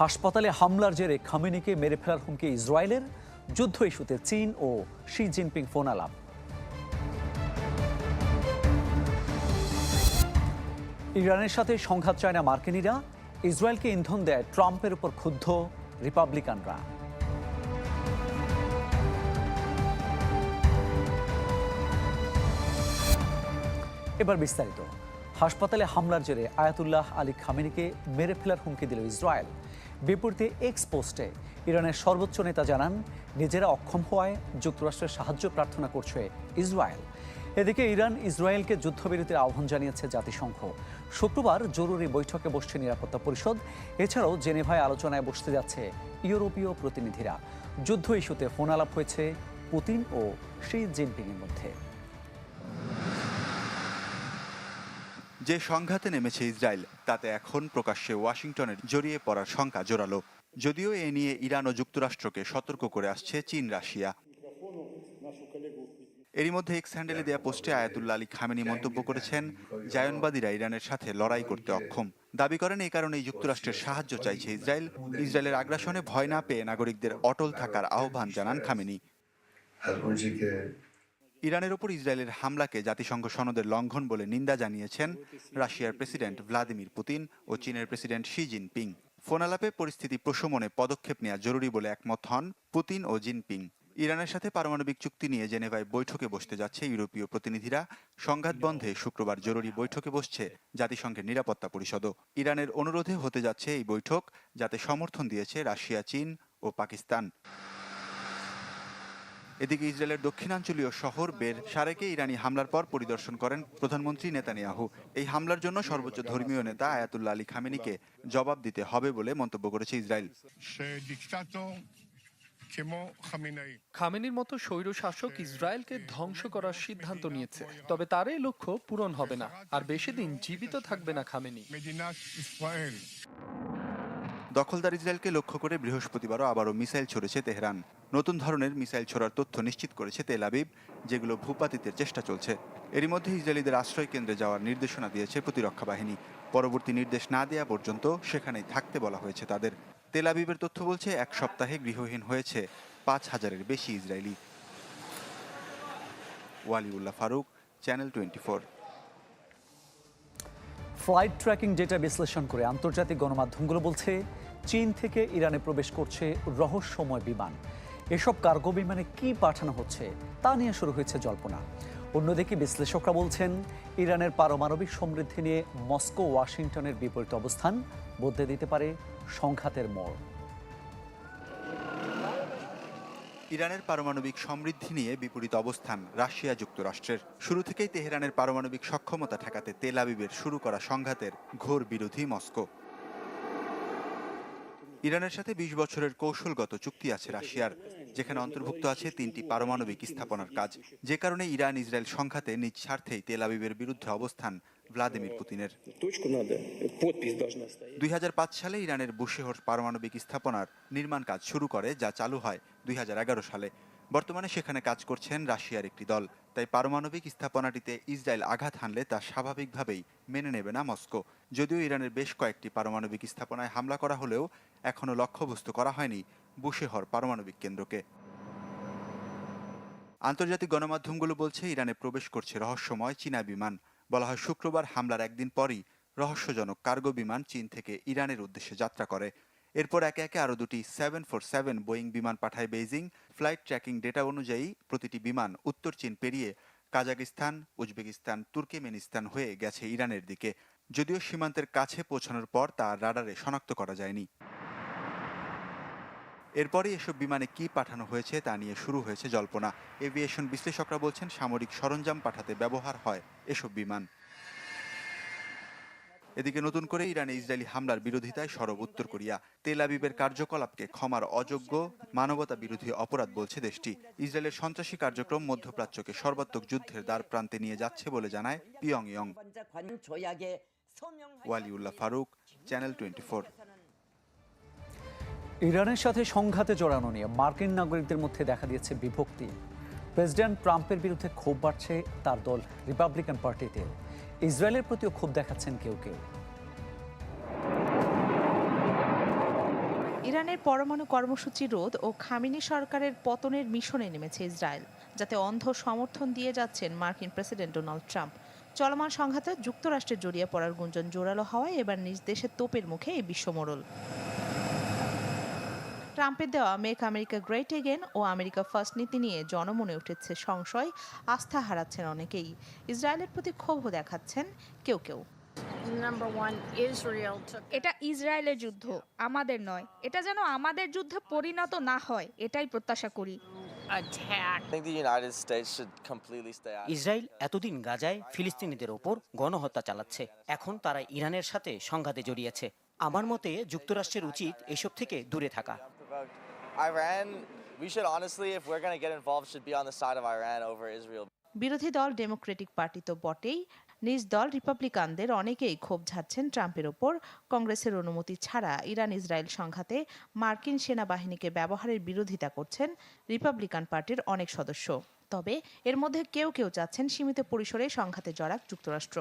হাসপাতালে হামলার জেরে খামেনিকে মেরে ফেলার হুমকি ইসরায়েলের, যুদ্ধ ইস্যুতে চীন ও শি জিনপিং ফোন আলাপ। ইরানের সাথে সংঘাত চায় না মার্কিনিরা, ইসরায়েলকে ইন্ধন দেয় ট্রাম্পের উপর ক্ষুব্ধ রিপাবলিকানরা। এবার বিস্তারিত। হাসপাতালে হামলার জেরে আয়াতুল্লাহ আলী খামেনিকে মেরে ফেলার হুমকি দিল ইসরায়েল। বিপরীতে এক্স পোস্টে ইরানের সর্বোচ্চ নেতা জানান, নিজেরা অক্ষম হওয়ায় যুক্তরাষ্ট্রের সাহায্য প্রার্থনা করছে ইসরায়েল। এদিকে ইরান ইসরায়েলকে যুদ্ধবিরতির আহ্বান জানিয়েছে জাতিসংঘ। শুক্রবার জরুরি বৈঠকে বসছে নিরাপত্তা পরিষদ। এছাড়াও জেনেভায় আলোচনায় বসতে যাচ্ছে ইউরোপীয় প্রতিনিধিরা। যুদ্ধ ইস্যুতে ফোন আলাপ হয়েছে পুতিন ও শি জিনপিংয়ের মধ্যে। যে সংঘাতে নেমেছে ইসরায়েল, তাতে এখন প্রকাশ্যে ওয়াশিংটনের জড়িয়ে পড়ার শঙ্কা জোরালো। যদিও এ নিয়ে ইরান ও যুক্তরাষ্ট্রকে সতর্ক করে আসছে চীন, রাশিয়া। এরই মধ্যে এক্স হ্যান্ডেলে দেয়া পোস্টে আয়াতুল্লাহ আলী খামেনি মন্তব্য করেছেন, জায়নবাদীরা ইরানের সাথে লড়াই করতে অক্ষম। দাবি করেন এই কারণেই যুক্তরাষ্ট্রের সাহায্য চাইছে ইসরায়েল। ইসরায়েলের আগ্রাসনে ভয় না পেয়ে নাগরিকদের অটল থাকার আহ্বান জানান খামেনি। ইরানের ওপর ইসরায়েলের হামলাকে জাতিসংঘ সনদের লঙ্ঘন বলে নিন্দা জানিয়েছেন রাশিয়ার প্রেসিডেন্ট ভ্লাদিমির পুতিন ও চীনের প্রেসিডেন্ট শি জিনপিং। ফোন আলাপে পরিস্থিতি প্রশমনে পদক্ষেপ নেওয়া জরুরি বলে একমত হন পুতিন ও জিনপিং। ইরানের সাথে পারমাণবিক চুক্তি নিয়ে জেনেভায় বৈঠকে বসতে যাচ্ছে ইউরোপীয় প্রতিনিধিরা। সংঘাত বন্ধে শুক্রবার জরুরি বৈঠকে বসছে জাতিসংঘের নিরাপত্তা পরিষদও। ইরানের অনুরোধে হতে যাচ্ছে এই বৈঠক, যাতে সমর্থন দিয়েছে রাশিয়া, চীন ও পাকিস্তান। এদিকে ইসরায়েলের দক্ষিণাঞ্চলীয় শহর বের সারেকে ইরানি হামলার পর পরিদর্শন করেন প্রধানমন্ত্রী নেতানিয়াহু। এই হামলার জন্য সর্বোচ্চ ধর্মীয় নেতা আয়াতুল্লাহ আলী খামেনিকে জবাব দিতে হবে বলে মন্তব্য করেছে ইসরায়েল। খামেনির মতো স্বৈরশাসক ইসরায়েলকে ধ্বংস করার সিদ্ধান্ত নিয়েছে, তবে তার এই লক্ষ্য পূরণ হবে না, আর বেশি দিন জীবিত থাকবে না খামেনি। দখলদার ইসরায়েলকে লক্ষ্য করে বৃহস্পতিবারও আবারও মিসাইল ছড়েছে তেহরান। নতুন ধরনের মিসাইল ছোড়ার তথ্য নিশ্চিত করেছে তেল আবিব, যেগুলো ভূপাতিতের চেষ্টা চলছে। এরই মধ্যে ইসরায়েলিদের আশ্রয় কেন্দ্রে যাওয়ার নির্দেশনা দিয়েছে প্রতিরক্ষা বাহিনী। পরবর্তী নির্দেশ না দেওয়া পর্যন্ত সেখানেই থাকতে বলা হয়েছে তাদের। তেল আবিবের তথ্য বলছে, এক সপ্তাহে গৃহহীন হয়েছে ৫,০০০-এর বেশি Israeli. Waliullah Faruk, channel 24। Flight tracking data বিশ্লেষণ করে আন্তর্জাতিক গণমাধ্যমগুলো বলছে, চীন থেকে ইরানে প্রবেশ করছে রহস্যময় বিমান। এসব কার্গো বিমানে কি পাঠানো হচ্ছে তা নিয়ে শুরু হয়েছে জল্পনা। অন্যদিকে বিশ্লেষকরা বলছেন, ইরানের পারমাণবিক সমৃদ্ধি নিয়ে মস্কো ওয়াশিংটনের বিপরীত অবস্থান বদলে দিতে পারে সংঘাতের মোড়। ইরানের পারমাণবিক সমৃদ্ধি নিয়ে বিপরীত অবস্থান রাশিয়া, যুক্তরাষ্ট্রের। শুরু থেকেই তেহরানের পারমাণবিক সক্ষমতা ঠেকাতে তেল আবিবের শুরু করা সংঘাতের ঘোর বিরোধী মস্কো। ইরানের সাথে ২০ বছরের কৌশলগত চুক্তি আছে রাশিয়ার, যেখানে অন্তর্ভুক্ত আছে ৩টি পারমাণবিক স্থাপনার কাজ। যে কারণে ইরান ইসরায়েল সংঘাতে নিজ স্বার্থেই তেল আবিবের বিরুদ্ধে অবস্থান ভ্লাদিমির পুতিনের। ২০০৫ সালে ইরানের বুশেহর পারমাণবিক স্থাপনার নির্মাণ কাজ শুরু করে, যা চালু হয় ২০১১ সালে। বর্তমানে সেখানে কাজ করছেন রাশিয়ার একটি দল। তাই পারমাণবিক স্থাপনাটিতে ইসরায়েল আঘাত হানলে তা স্বাভাবিকভাবেই মেনে নেবে না মস্কো। যদিও ইরানের বেশ কয়েকটি পারমাণবিক স্থাপনায় হামলা করা হলেও এখনও লক্ষ্যবস্তু করা হয়নি বুশেহর পারমাণবিক কেন্দ্রকে। আন্তর্জাতিক গণমাধ্যমগুলো বলছে, ইরানে প্রবেশ করছে রহস্যময় চীনা বিমান। বলা হয়, শুক্রবার হামলার একদিন পরই রহস্যজনক কার্গো বিমান চীন থেকে ইরানের উদ্দেশ্যে যাত্রা করে। এরপর একে একে আরও দুটি 747 বোয়িং বিমান পাঠায় বেইজিং। ফ্লাইট ট্র্যাকিং ডেটা অনুযায়ী প্রতিটি বিমান উত্তর চীন পেরিয়ে কাজাকিস্তান, উজবেকিস্তান, তুর্কমেনিস্তান হয়ে গেছে ইরানের দিকে। যদিও সীমান্তের কাছে পৌঁছানোর পর তা রাডারে শনাক্ত করা যায়নি। এরপরই এসব বিমানে কি পাঠানো হয়েছে তা নিয়ে শুরু হয়েছে জল্পনা। এভিয়েশন বিশ্লেষকরা বলছেন, সামরিক সরঞ্জাম পাঠাতে ব্যবহার হয় এসব বিমান। এদিকে নতুন করে ইরানে ইসরায়েলি হামলার বিরোধিতায় সরব উত্তর কোরিয়া। তেল আবিবের কার্যকলাপকে ক্ষমার অযোগ্য, মানবতা বিরোধী অপরাধ বলছে দেশটি। ইসরায়েলের সন্ত্রাসী কার্যক্রম মধ্যপ্রাচ্যকে সর্বাত্মক যুদ্ধের দ্বার প্রান্তে নিয়ে যাচ্ছে বলে জানায় পিয়ংইয়ং। ওয়ালিউল্লাহ ফারুক, চ্যানেল 24। ইরানের সাথে সংঘাতে জড়ানো নিয়ে মার্কিন নাগরিকদের মধ্যে দেখা দিয়েছে বিভক্তি। প্রেসিডেন্ট ট্রাম্পের বিরুদ্ধে ক্ষোভ বাড়ছে তার দল রিপাবলিকান পার্টিতে। ইসরায়েলের প্রতিও ক্ষোভ দেখাচ্ছেন কেউ কেউ। ইরানের পরমাণু কর্মসূচি রোধ ও খামেনি সরকারের পতনের মিশনে নেমেছে ইসরায়েল, যাতে অন্ধ সমর্থন দিয়ে যাচ্ছেন মার্কিন প্রেসিডেন্ট ডোনাল্ড ট্রাম্প। চলমান সংঘাতে যুক্তরাষ্ট্রের জড়িয়ে পড়ার গুঞ্জন জোরালো হওয়ায় এবার নিজ দেশের তোপের মুখে এই বিশ্বমোড়ল। ট্রাম্পের দেওয়া মেক আমেরিকা গ্রেট এগেন ও আমেরিকা ফার্স্ট নীতি নিয়ে জনমনে উঠেছে সংশয়, আস্থা হারাচ্ছেন অনেকেই। ইসরায়েলের প্রতি ক্ষোভও দেখাচ্ছেন কেউ কেউ। এটা ইসরায়েলের যুদ্ধ, আমাদের নয়। এটা যেন আমাদের যুদ্ধে পরিণত না হয়, এটাই প্রত্যাশা করি। ইসরায়েল এতদিন গাজায় ফিলিস্তিনিদের ওপর গণহত্যা চালাচ্ছে, এখন তারা ইরানের সাথে সংঘাতে জড়িয়েছে। আমার মতে যুক্তরাষ্ট্রের উচিত এসব থেকে দূরে থাকা। বিরোধী দল ডেমোক্রেটিক পার্টি তো বটেই, নিজ দল রিপাবলিকানদের অনেকেই ক্ষোভ ঝাড়ছেন ট্রাম্পের ওপর। কংগ্রেসের অনুমতি ছাড়া ইরান ইসরায়েল সংঘাতে মার্কিন সেনাবাহিনীকে ব্যবহারের বিরোধিতা করছেন রিপাবলিকান পার্টির অনেক সদস্য। তবে এর মধ্যে কেউ কেউ চাচ্ছেন সীমিত পরিসরে সংঘাতে জড়াক যুক্তরাষ্ট্র।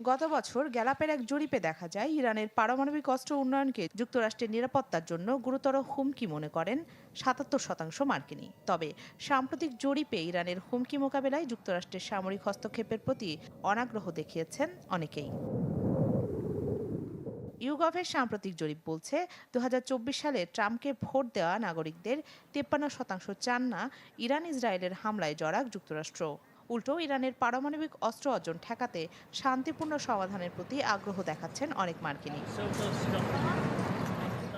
গত বছর গ্যালাপের এক জরিপে দেখা যায় ইরানের পারমাণবিক অস্ত্র উন্নয়নকে যুক্তরাষ্ট্রের নিরাপত্তার জন্য গুরুতর হুমকি মনে করেন ৭৭% মার্কিনী। তবে সাম্প্রতিক জরিপে ইরানের হুমকি মোকাবেলায় যুক্তরাষ্ট্রের সামরিক হস্তক্ষেপের প্রতি অনাগ্রহ দেখিয়েছেন অনেকেই। ইউগভের সাম্প্রতিক জরিপ বলছে ২০২৪ সালে ট্রাম্পকে ভোট দেওয়া নাগরিকদের ৫৩% চান না ইরান ইসরায়েলের হামলায় জড়াক যুক্তরাষ্ট্র। উল্টো ইরানের পারমাণবিক অস্ত্র অর্জন ঠেকাতে শান্তিপূর্ণ সমাধানের প্রতি আগ্রহ দেখাচ্ছেন অনেক মার্কিনী।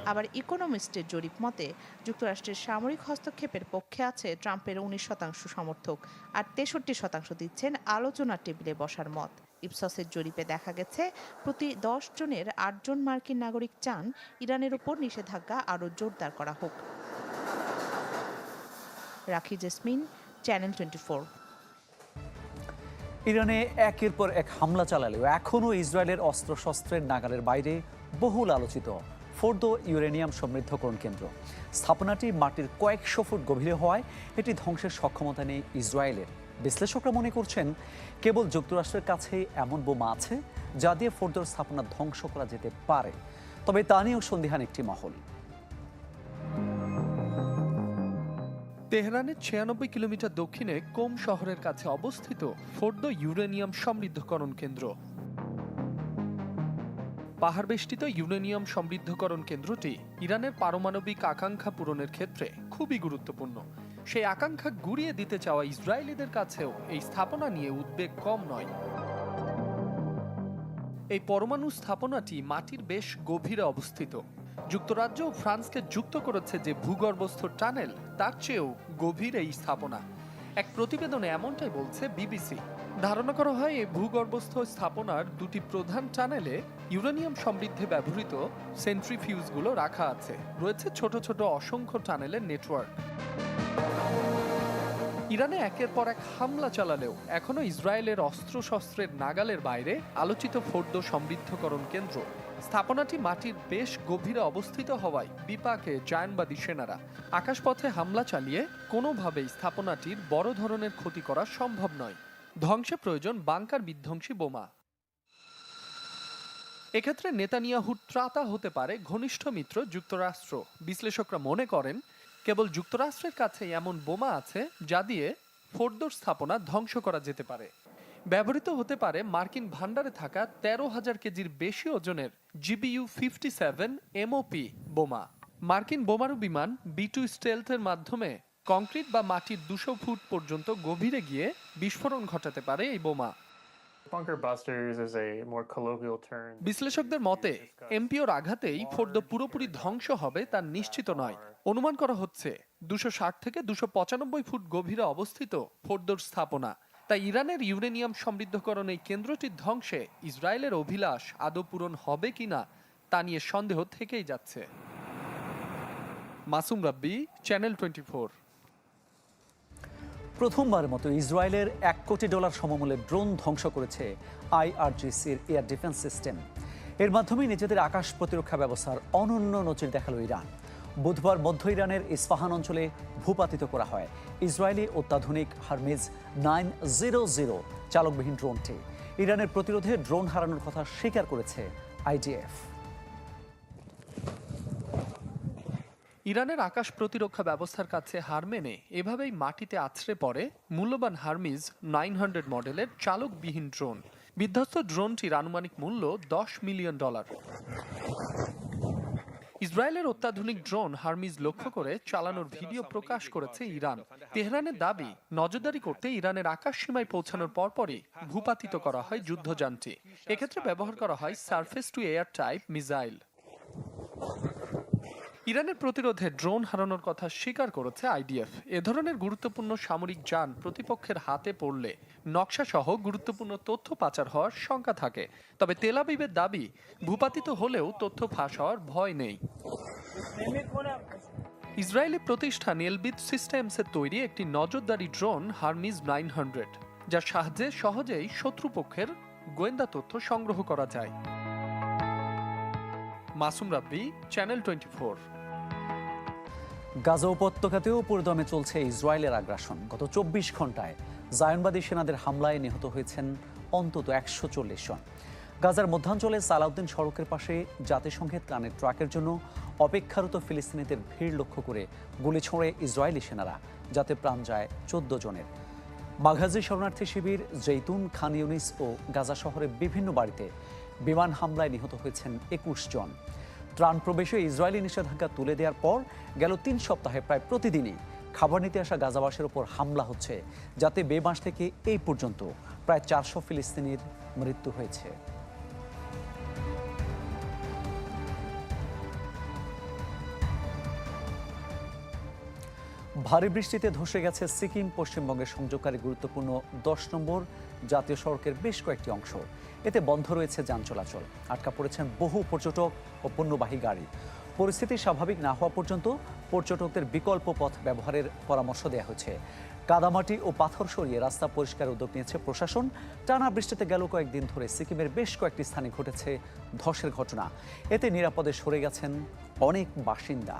আবার ইকোনমিস্টের জরিপ মতে যুক্তরাষ্ট্রের সামরিক হস্তক্ষেপের পক্ষে আছে ট্রাম্পের ১৯% সমর্থক, আর ৬৩% দিচ্ছেন আলোচনার টেবিলে বসার মত। ইপসসের জরিপে দেখা গেছে প্রতি ১০ জনের ৮ জন মার্কিন নাগরিক চান ইরানের উপর নিষেধাজ্ঞা আরও জোরদার করা হোক। রাখি জেসমিন, চ্যানেল 24। ইরানে একের পর এক হামলা চালালেও এখনও ইসরায়েলের অস্ত্রশস্ত্রের নাগালের বাইরে বহুল আলোচিত ফোর্দো ইউরেনিয়াম সমৃদ্ধকরণ কেন্দ্র। স্থাপনাটি মাটির কয়েকশো ফুট গভীরে হওয়ায় এটি ধ্বংসের সক্ষমতা নেই ইসরায়েলের। বিশ্লেষকরা মনে করছেন কেবল যুক্তরাষ্ট্রের কাছে এমন বোমা আছে যা দিয়ে ফোর্দোর স্থাপনা ধ্বংস করা যেতে পারে, তবে তা নিয়েও সন্দিহান একটি মহল। তেহরানের ৯৬ কিলোমিটার দক্ষিণে কোম শহরের কাছে অবস্থিত ফোর্দো ইউরেনিয়াম সমৃদ্ধকরণ কেন্দ্র। পাহাড়বেষ্টিত ইউরেনিয়াম সমৃদ্ধকরণ কেন্দ্রটি ইরানের পারমাণবিক আকাঙ্ক্ষা পূরণের ক্ষেত্রে খুবই গুরুত্বপূর্ণ। সেই আকাঙ্ক্ষা গুড়িয়ে দিতে চাওয়া ইসরায়েলিদের কাছেও এই স্থাপনা নিয়ে উদ্বেগ কম নয়। এই পরমাণু স্থাপনাটি মাটির বেশ গভীরে অবস্থিত। যুক্তরাজ্য ও ফ্রান্সকে যুক্ত করেছে যে ভূগর্ভস্থ টানেল, তার চেয়েও গভীর এই স্থাপনা। এক প্রতিবেদনে এমনটাই বলছে বিবিসি। ধারণা করা হয় এই ভূগর্ভস্থ স্থাপনার দুটি প্রধান টানেলে ইউরেনিয়াম সমৃদ্ধে ব্যবহৃত সেন্ট্রিফিউজগুলো রাখা আছে। রয়েছে ছোট ছোট অসংখ্য টানেলের নেটওয়ার্ক। ইরানে একের পর এক হামলা চালালেও এখনো ইসরায়েলের অস্ত্রশস্ত্রের নাগালের বাইরে আলোচিত ফোর্দো সমৃদ্ধকরণ কেন্দ্র। স্থাপনাটি মাটির বেশ গভীরে অবস্থিত হওয়ায় বিপাকে জায়নবাদী সেনারা। আকাশপথে হামলা চালিয়ে কোনোভাবেই স্থাপনাটির বড় ধরনের ক্ষতি করা সম্ভব নয়। ধ্বংসে প্রয়োজন বাংকার বিধ্বংসী বোমা। এক্ষেত্রে নেতানিয়াহুর ত্রাতা হতে পারে ঘনিষ্ঠ মিত্র যুক্তরাষ্ট্র। বিশ্লেষকরা মনে করেন কেবল যুক্তরাষ্ট্রের কাছে এমন বোমা আছে যা দিয়ে ফোর্দোর স্থাপনা ধ্বংস করা যেতে পারে। ব্যবহৃত হতে পারে মার্কিন ভান্ডারে থাকা ১৩,০০০ কেজির বেশি ওজনের GBU-57 MOP বোমা। মার্কিন বোমারু বিমান B-2 স্টেলথের মাধ্যমে কংক্রিট বা মাটির ২০০ ফুট পর্যন্ত গভীরে গিয়ে বিস্ফোরণ ঘটাতে পারে এই বোমা। বিশ্লেষকদের মতে এমপিওর আঘাতেই ফোর্দো পুরোপুরি ধ্বংস হবে তা নিশ্চিত নয়। অনুমান করা হচ্ছে ২৬০ থেকে ২৯৫ ফুট গভীরে অবস্থিত ফোর্দোর স্থাপনা। তাই ইরানের ইউরেনিয়াম সমৃদ্ধকরণ এই কেন্দ্রটির ধ্বংসে ইসরায়েলের অভিলাষ আদৌ পূরণ হবে কিনা তা নিয়ে সন্দেহ থেকেই যাচ্ছে। মাসুম রাব্বি, চ্যানেল 24। প্রথমবারের মতো ইসরায়েলের $১ কোটি সমমূল্যের ড্রোন ধ্বংস করেছে IRGCর এয়ার ডিফেন্স সিস্টেম। এর মাধ্যমে নিজেদের আকাশ প্রতিরক্ষা ব্যবস্থার অনন্য নজির দেখালো ইরান। বুধবার মধ্য ইরানের ইস্পাহান অঞ্চলে ভূপাতিত করা হয় ইসরায়েলি অত্যাধুনিক হারমিজ 900 চালকবিহীন ড্রোনটি। ইরানের প্রতিরোধে ড্রোন হারানোর কথা স্বীকার করেছে IDF। ইরানের আকাশ প্রতিরক্ষা ব্যবস্থার কাছে হার মেনে এভাবেই মাটিতে আছড়ে পড়ে মূল্যবান হারমিজ 900 মডেলের চালকবিহীন ড্রোন। বিধ্বস্ত ড্রোনটির আনুমানিক মূল্য $10 মিলিয়ন। ইসরায়েলের অত্যাধুনিক ড্রোন হারমিজ লক্ষ্য করে চালানোর ভিডিও প্রকাশ করেছে ইরান। তেহরানের দাবি, নজরদারি করতে ইরানের আকাশ সীমায় পৌঁছানোর পরপরই ভূপাতিত করা হয় যুদ্ধযানটি। এক্ষেত্রে ব্যবহার করা হয় surface two air type missile. ইরানের প্রতিরোধে ড্রোন হারানোর কথা স্বীকার করেছে আইডিএফ। এ ধরনের গুরুত্বপূর্ণ সামরিক যান প্রতিপক্ষের হাতে পড়লে নকশাসহ গুরুত্বপূর্ণ তথ্য পাচার হওয়ার শঙ্কা থাকে। তবে তেল আবিবের দাবি, ভূপাতিত হলেও তথ্য ফাঁস হওয়ার ভয় নেই। ইসরায়েলি প্রতিষ্ঠান এলবিট সিস্টেমসের তৈরি একটি নজরদারি ড্রোন হারমিজ 900, যার সাহায্যে সহজেই শত্রুপক্ষের গোয়েন্দা তথ্য সংগ্রহ করা যায়। মাসুম রাব্বি, চ্যানেল 24। গাজা উপত্যকাতেও পুরোদমে চলছে ইসরায়েলের আগ্রাসন। গত 24 ঘন্টায় জায়নবাদী সেনাদের হামলায় নিহত হয়েছেন অন্তত 140 জন। গাজার মধ্যাঞ্চলে সালাউদ্দিন সড়কের পাশে জাতিসংঘের ত্রাণের ট্রাকের জন্য অপেক্ষারত ফিলিস্তিনিদের ভিড় লক্ষ্য করে গুলি ছোঁড়ে ইসরায়েলি সেনারা, যাতে প্রাণ যায় 14 জনের। মাঘাজি শরণার্থী শিবির, জৈতুন, খান ইউনিস ও গাজা শহরের বিভিন্ন বাড়িতে বিমান হামলায় নিহত হয়েছেন 21 জন। ত্রাণ প্রবেশে ইসরায়েলি নিষেধাজ্ঞা তুলে দেওয়ার পর গেল 3 সপ্তাহে প্রায় প্রতিদিনই খাবার নিতে আসা গাজাবাসীর ওপর হামলা হচ্ছে, যাতে মে মাস থেকে এই পর্যন্ত প্রায় 400 ফিলিস্তিনির মৃত্যু হয়েছে। ভারী বৃষ্টিতে ধসে গেছে সিকিম পশ্চিমবঙ্গের সংযোগকারী গুরুত্বপূর্ণ 10 নম্বর জাতীয় সড়কের বেশ কয়েকটি অংশ। এতে বন্ধ রয়েছে যান চলাচল, আটকা পড়েছেন বহু পর্যটক ও পণ্যবাহী গাড়ি। পরিস্থিতি স্বাভাবিক না হওয়া পর্যন্ত পর্যটকদের বিকল্প পথ ব্যবহারের পরামর্শ দেওয়া হয়েছে। কাদামাটি ও পাথর সরিয়ে রাস্তা পরিষ্কার উদ্যোগ নিয়েছে প্রশাসন। টানা বৃষ্টিতে গেল কয়েকদিন ধরে সিকিমের বেশ কয়েকটি স্থানে ঘটেছে ধসের ঘটনা। এতে নিরাপদে সরে গেছেন অনেক বাসিন্দা।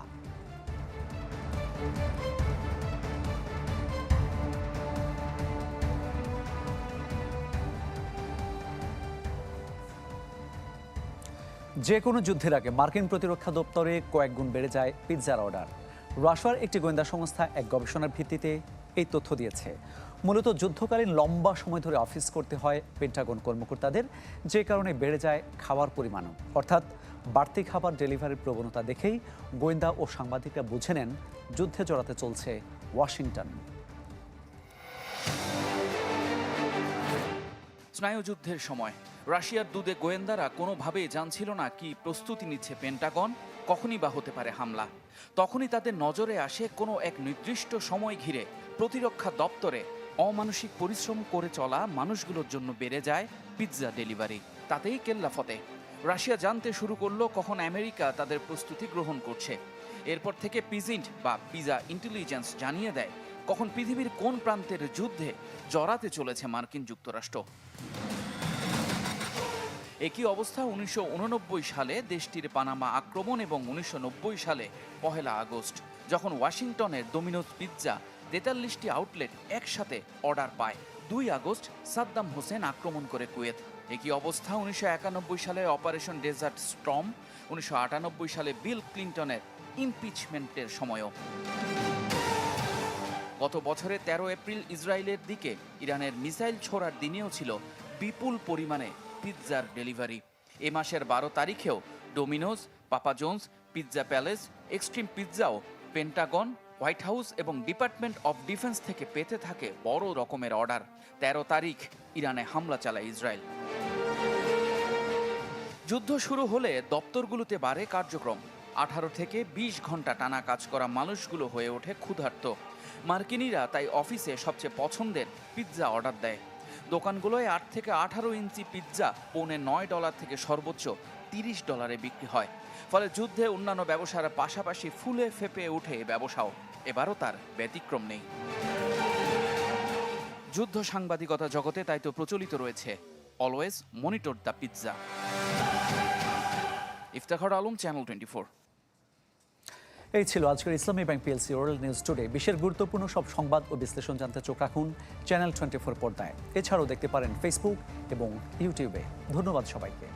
যে কোনো যুদ্ধের আগে মার্কিন প্রতিরক্ষা দপ্তরে কয়েক গুণ বেড়ে যায় পিৎজার অর্ডার। রাশিয়ার একটি গোয়েন্দা সংস্থা এক গবেষণার ভিত্তিতে এই তথ্য দিয়েছে। মূলত যুদ্ধকালীন লম্বা সময় ধরে অফিস করতে হয় পেন্টাগন কর্মকর্তাদের, যে কারণে বেড়ে যায় খাওয়ার পরিমাণও। অর্থাৎ বাড়তি খাবার ডেলিভারির প্রবণতা দেখেই গোয়েন্দা ও সাংবাদিকরা বুঝে নেন যুদ্ধে জড়াতে চলছে ওয়াশিংটন। স্নায়ুযুদ্ধের সময় রাশিয়ার দুদে গোয়েন্দারা কোনোভাবেই জানছিল না কি প্রস্তুতি নিচ্ছে পেন্টাগন, কখনই বা হতে পারে হামলা। তখনই তাদের নজরে আসে কোনো এক নির্দিষ্ট সময় ঘিরে প্রতিরক্ষা দপ্তরে অমানসিক পরিশ্রম করে চলা মানুষগুলোর জন্য বেড়ে যায় পিৎজা ডেলিভারি। তাতেই কেল্লাফতে রাশিয়া জানতে শুরু করলো কখন আমেরিকা তাদের প্রস্তুতি গ্রহণ করছে। এরপর থেকে পিজিন্ট বা পিজা ইন্টেলিজেন্স জানিয়ে দেয় কখন পৃথিবীর কোন প্রান্তের যুদ্ধে জড়াতে চলেছে মার্কিন যুক্তরাষ্ট্র। একই অবস্থা 1989 সালে দেশটির পানামা আক্রমণ এবং 1990 সালে 1 আগস্ট, যখন ওয়াশিংটনের ডোমিনোজ পিৎজা 43টি আউটলেট একসাথে অর্ডার পায়। 2 আগস্ট সাদ্দাম হোসেন আক্রমণ করে কুয়েত। একই অবস্থা 1991 সালে অপারেশন ডেজার্ট স্টর্ম, 1998 সালে বিল ক্লিন্টনের ইমপিচমেন্টের সময়ও। গত বছরে 13 এপ্রিল ইসরায়েলের দিকে ইরানের মিসাইল ছোড়ার দিনেও ছিল বিপুল পরিমাণে পিৎজার ডেলিভারি। এ মাসের 12 তারিখেও Domino's, Papa John's, Pizza Palace, Extreme পিৎজাও পেন্টাগন, হোয়াইট হাউস এবং ডিপার্টমেন্ট অফ ডিফেন্স থেকে পেতে থাকে বড় রকমের অর্ডার। 13 তারিখ ইরানে হামলা চালায় ইসরায়েল। যুদ্ধ শুরু হলে দপ্তরগুলোতে বাড়ে কার্যক্রম। 18 থেকে 20 ঘন্টা টানা কাজ করা মানুষগুলো হয়ে ওঠে ক্ষুধার্ত। মার্কিনিরা তাই অফিসে সবচেয়ে পছন্দের পিৎজা অর্ডার দেয়। দোকানগুলোয় 8 থেকে 18 ইঞ্চি পিৎজা $9 থেকে সর্বোচ্চ $30 বিক্রি হয়। ফলে যুদ্ধে অন্যান্য ব্যবসার পাশাপাশি ফুলে ফেপে ওঠে ব্যবসাও। এবারও তার ব্যতিক্রম নেই। যুদ্ধ সাংবাদিকতা জগতে তাই তো প্রচলিত রয়েছে always monitor the pizza. Iftekhar Alam, channel 24। এই ছিল আজকের ইসলামী bank PLC world news today. বিশ্বের গুরুত্বপূর্ণ সব সংবাদ ও বিশ্লেষণ জানতে চোখ রাখুন চ্যানেল 24 পর্দায়। এছাড়াও দেখতে পারেন ফেসবুক এবং ইউটিউবে। ধন্যবাদ সবাইকে।